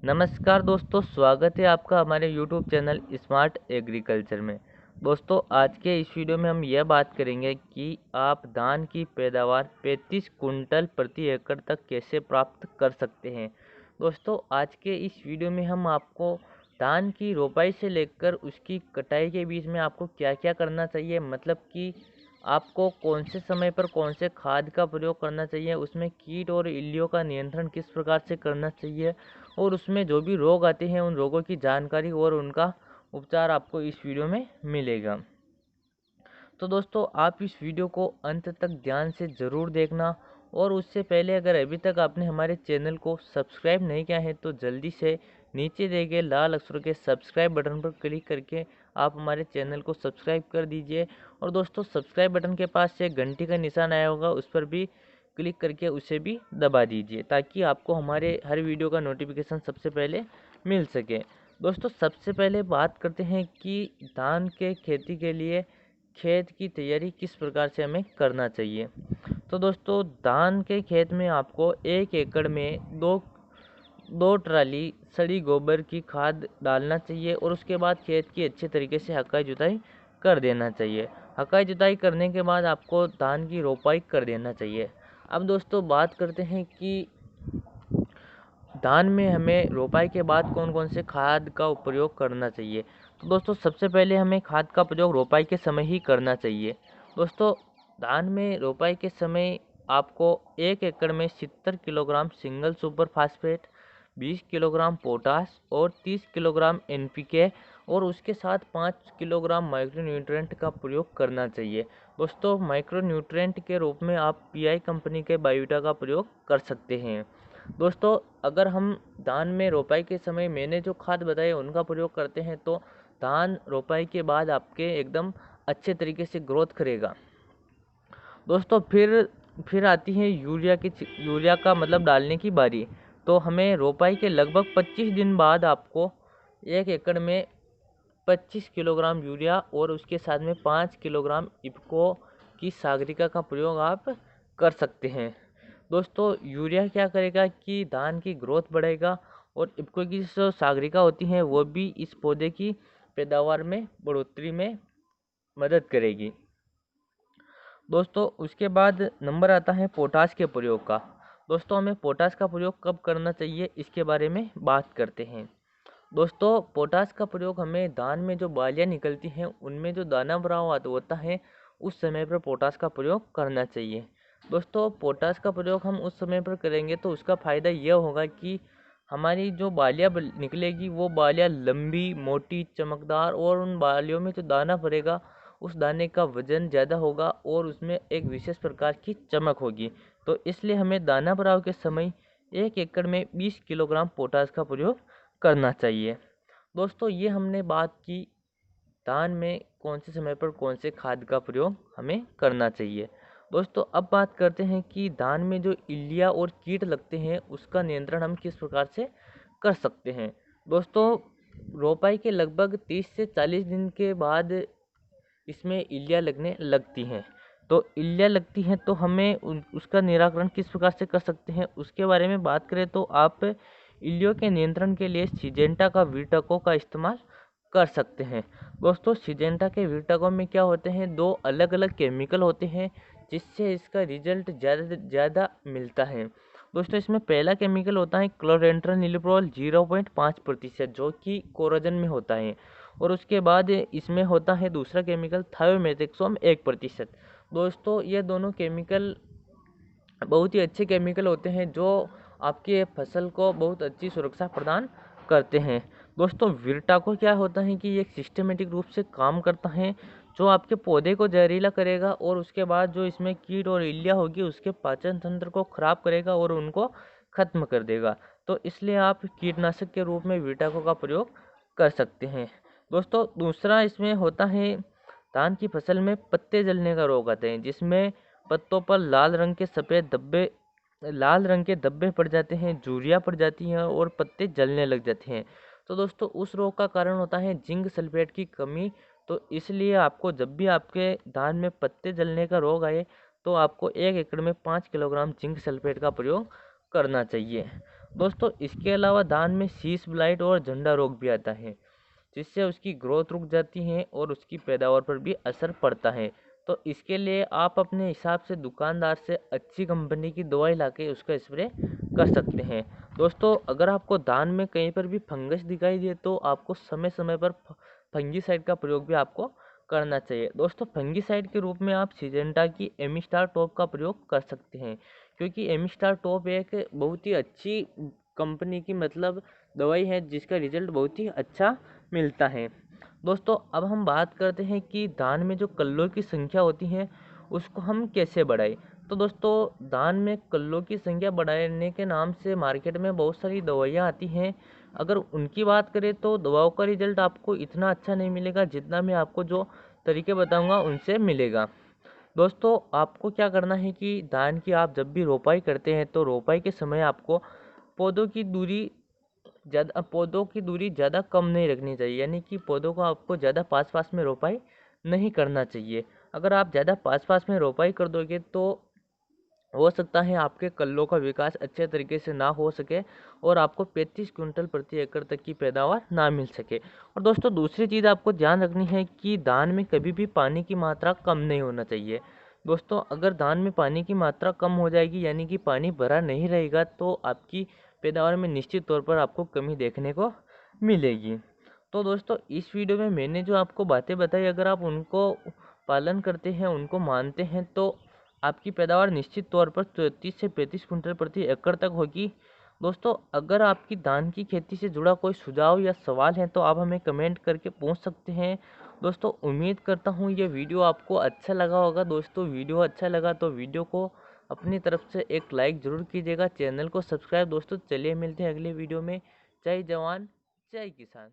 नमस्कार दोस्तों, स्वागत है आपका हमारे YouTube चैनल स्मार्ट एग्रीकल्चर में। दोस्तों, आज के इस वीडियो में हम यह बात करेंगे कि आप धान की पैदावार 35 कुंटल प्रति एकड़ तक कैसे प्राप्त कर सकते हैं। दोस्तों, आज के इस वीडियो में हम आपको धान की रोपाई से लेकर उसकी कटाई के बीच में आपको क्या क्या करना चाहिए, मतलब कि आपको कौन से समय पर कौन से खाद का प्रयोग करना चाहिए, उसमें कीट और इल्लियों का नियंत्रण किस प्रकार से करना चाहिए और उसमें जो भी रोग आते हैं उन रोगों की जानकारी और उनका उपचार आपको इस वीडियो में मिलेगा। तो दोस्तों, आप इस वीडियो को अंत तक ध्यान से ज़रूर देखना और उससे पहले अगर अभी तक आपने हमारे चैनल को सब्सक्राइब नहीं किया है तो जल्दी से नीचे दिए गए लाल अक्षरों के सब्सक्राइब बटन पर क्लिक करके आप हमारे चैनल को सब्सक्राइब कर दीजिए। और दोस्तों, सब्सक्राइब बटन के पास से घंटी का निशान आया होगा, उस पर भी क्लिक करके उसे भी दबा दीजिए ताकि आपको हमारे हर वीडियो का नोटिफिकेशन सबसे पहले मिल सके। दोस्तों, सबसे पहले बात करते हैं कि धान के खेती के लिए खेत की तैयारी किस प्रकार से हमें करना चाहिए। तो दोस्तों, धान के खेत में आपको 1 एकड़ में दो ट्राली सड़ी गोबर की खाद डालना चाहिए और उसके बाद खेत की अच्छे तरीके से हकाई जुताई कर देना चाहिए। हकाई जुताई करने के बाद आपको धान की रोपाई कर देना चाहिए। अब दोस्तों, बात करते हैं कि धान में हमें रोपाई के बाद कौन कौन से खाद का प्रयोग करना चाहिए। तो दोस्तों, सबसे पहले हमें खाद का प्रयोग रोपाई के समय ही करना चाहिए। दोस्तों, धान में रोपाई के समय आपको 1 एकड़ में 70 kilogram single super phosphate, 20 kilogram potash और 30 किलोग्राम एनपीके और उसके साथ 5 किलोग्राम माइक्रोन्यूट्रेंट का प्रयोग करना चाहिए। दोस्तों, माइक्रोन्यूट्रेंट के रूप में आप पीआई कंपनी के बायोविटा का प्रयोग कर सकते हैं। दोस्तों, अगर हम धान में रोपाई के समय मैंने जो खाद बताए उनका प्रयोग करते हैं तो धान रोपाई के बाद आपके एकदम अच्छे तरीके से ग्रोथ करेगा। दोस्तों, फिर आती है यूरिया का मतलब डालने की बारी। तो हमें रोपाई के लगभग 25 दिन बाद आपको 1 एकड़ में 25 किलोग्राम यूरिया और उसके साथ में 5 किलोग्राम इफ्को की सागरिका का प्रयोग आप कर सकते हैं। दोस्तों, यूरिया क्या करेगा कि धान की ग्रोथ बढ़ाएगा और इफ्को की जो सागरिका होती है वो भी इस पौधे की पैदावार में बढ़ोतरी में मदद करेगी। दोस्तों, उसके बाद नंबर आता है पोटाश के प्रयोग का। दोस्तों, हमें पोटाश का प्रयोग कब करना चाहिए इसके बारे में बात करते हैं। दोस्तों, पोटाश का प्रयोग हमें धान में जो बालियाँ निकलती हैं उनमें जो दाना भरा हुआ होता है उस समय पर पोटाश का प्रयोग करना चाहिए। दोस्तों, पोटाश का प्रयोग हम उस समय पर करेंगे तो उसका फ़ायदा यह होगा कि हमारी जो बालियाँ निकलेगी वो बालियाँ लंबी, मोटी, चमकदार और उन बालियों में जो दाना भरेगा उस दाने का वजन ज़्यादा होगा और उसमें एक विशेष प्रकार की चमक होगी। तो इसलिए हमें दाना भराव के समय 1 एकड़ में 20 किलोग्राम पोटाश का प्रयोग करना चाहिए। दोस्तों, ये हमने बात की धान में कौन से समय पर कौन से खाद का प्रयोग हमें करना चाहिए। दोस्तों, अब बात करते हैं कि धान में जो इल्लियाँ और कीट लगते हैं उसका नियंत्रण हम किस प्रकार से कर सकते हैं। दोस्तों, रोपाई के लगभग 30 से 40 दिन के बाद इसमें इल्लियाँ लगने लगती हैं। तो इल्लियाँ लगती हैं तो हमें उसका निराकरण किस प्रकार से कर सकते हैं उसके बारे में बात करें तो आप इल्लियों के नियंत्रण के लिए सिजेंटा का वीटाको का इस्तेमाल कर सकते हैं। दोस्तों, सिजेंटा के वीटाको में क्या होते हैं, दो अलग अलग केमिकल होते हैं जिससे इसका रिजल्ट ज़्यादा से ज़्यादा मिलता है। दोस्तों, इसमें पहला केमिकल होता है क्लोरेंट्रानिलिप्रोल 0.5% जो कि कोरोजन में होता है और उसके बाद इसमें होता है दूसरा केमिकल थायोमेथिक्सोम 1%। दोस्तों, ये दोनों केमिकल बहुत ही अच्छे केमिकल होते हैं जो आपके फसल को बहुत अच्छी सुरक्षा प्रदान करते हैं। दोस्तों, विरटाको क्या होता है कि ये एक सिस्टमेटिक रूप से काम करता है जो आपके पौधे को जहरीला करेगा और उसके बाद जो इसमें कीट और इल्लियाँ होगी उसके पाचन तंत्र को खराब करेगा और उनको खत्म कर देगा। तो इसलिए आप कीटनाशक के रूप में विरटाको का प्रयोग कर सकते हैं। दोस्तों, दूसरा इसमें होता है धान की फसल में पत्ते जलने का रोग आते हैं जिसमें पत्तों पर लाल रंग के धब्बे पड़ जाते हैं, झुर्रियाँ पड़ जाती हैं और पत्ते जलने लग जाते हैं। तो दोस्तों, उस रोग का कारण होता है जिंक सल्फेट की कमी। तो इसलिए आपको जब भी आपके धान में पत्ते जलने का रोग आए तो आपको 1 एकड़ में 5 किलोग्राम जिंक सल्फेट का प्रयोग करना चाहिए। दोस्तों इसके अलावा धान में शीश ब्लाइट और झंडा रोग भी आता है, जिससे उसकी ग्रोथ रुक जाती है और उसकी पैदावार पर भी असर पड़ता है। तो इसके लिए आप अपने हिसाब से दुकानदार से अच्छी कंपनी की दवाई लाके उसका स्प्रे कर सकते हैं। दोस्तों अगर आपको धान में कहीं पर भी फंगस दिखाई दे तो आपको समय समय पर फंगीसाइड का प्रयोग भी आपको करना चाहिए। दोस्तों फंगीसाइड के रूप में आप सिजेंटा की एमिस्टार टॉप का प्रयोग कर सकते हैं, क्योंकि एमिस्टार टॉप एक बहुत ही अच्छी कंपनी की दवाई है जिसका रिजल्ट बहुत ही अच्छा मिलता है। दोस्तों अब हम बात करते हैं कि धान में जो कल्लों की संख्या होती है उसको हम कैसे बढ़ाएं। तो दोस्तों धान में कल्लों की संख्या बढ़ाने के नाम से मार्केट में बहुत सारी दवाइयाँ आती हैं। अगर उनकी बात करें तो दवाओं का रिजल्ट आपको इतना अच्छा नहीं मिलेगा जितना मैं आपको जो तरीके बताऊंगा उनसे मिलेगा। दोस्तों आपको क्या करना है कि धान की आप जब भी रोपाई करते हैं तो रोपाई के समय आपको पौधों की दूरी ज़्यादा कम नहीं रखनी चाहिए, यानी कि पौधों को आपको ज़्यादा पास पास में रोपाई नहीं करना चाहिए। अगर आप ज़्यादा पास पास में रोपाई कर दोगे तो हो सकता है आपके कल्लों का विकास अच्छे तरीके से ना हो सके और आपको 35 क्विंटल प्रति एकड़ तक की पैदावार ना मिल सके। और दोस्तों दूसरी चीज़ आपको ध्यान रखनी है कि धान में कभी भी पानी की मात्रा कम नहीं होना चाहिए। दोस्तों अगर धान में पानी की मात्रा कम हो जाएगी यानी कि पानी भरा नहीं रहेगा तो आपकी पैदावार में निश्चित तौर पर आपको कमी देखने को मिलेगी। तो दोस्तों इस वीडियो में मैंने जो आपको बातें बताई अगर आप उनको पालन करते हैं, उनको मानते हैं तो आपकी पैदावार निश्चित तौर पर 34 से 35 कुंटल प्रति एकड़ तक होगी। दोस्तों अगर आपकी धान की खेती से जुड़ा कोई सुझाव या सवाल है तो आप हमें कमेंट करके पूछ सकते हैं। दोस्तों उम्मीद करता हूँ ये वीडियो आपको अच्छा लगा होगा। दोस्तों वीडियो अच्छा लगा तो वीडियो को अपनी तरफ से एक लाइक ज़रूर कीजिएगा, चैनल को सब्सक्राइब। दोस्तों चलिए मिलते हैं अगले वीडियो में। जय जवान जय किसान।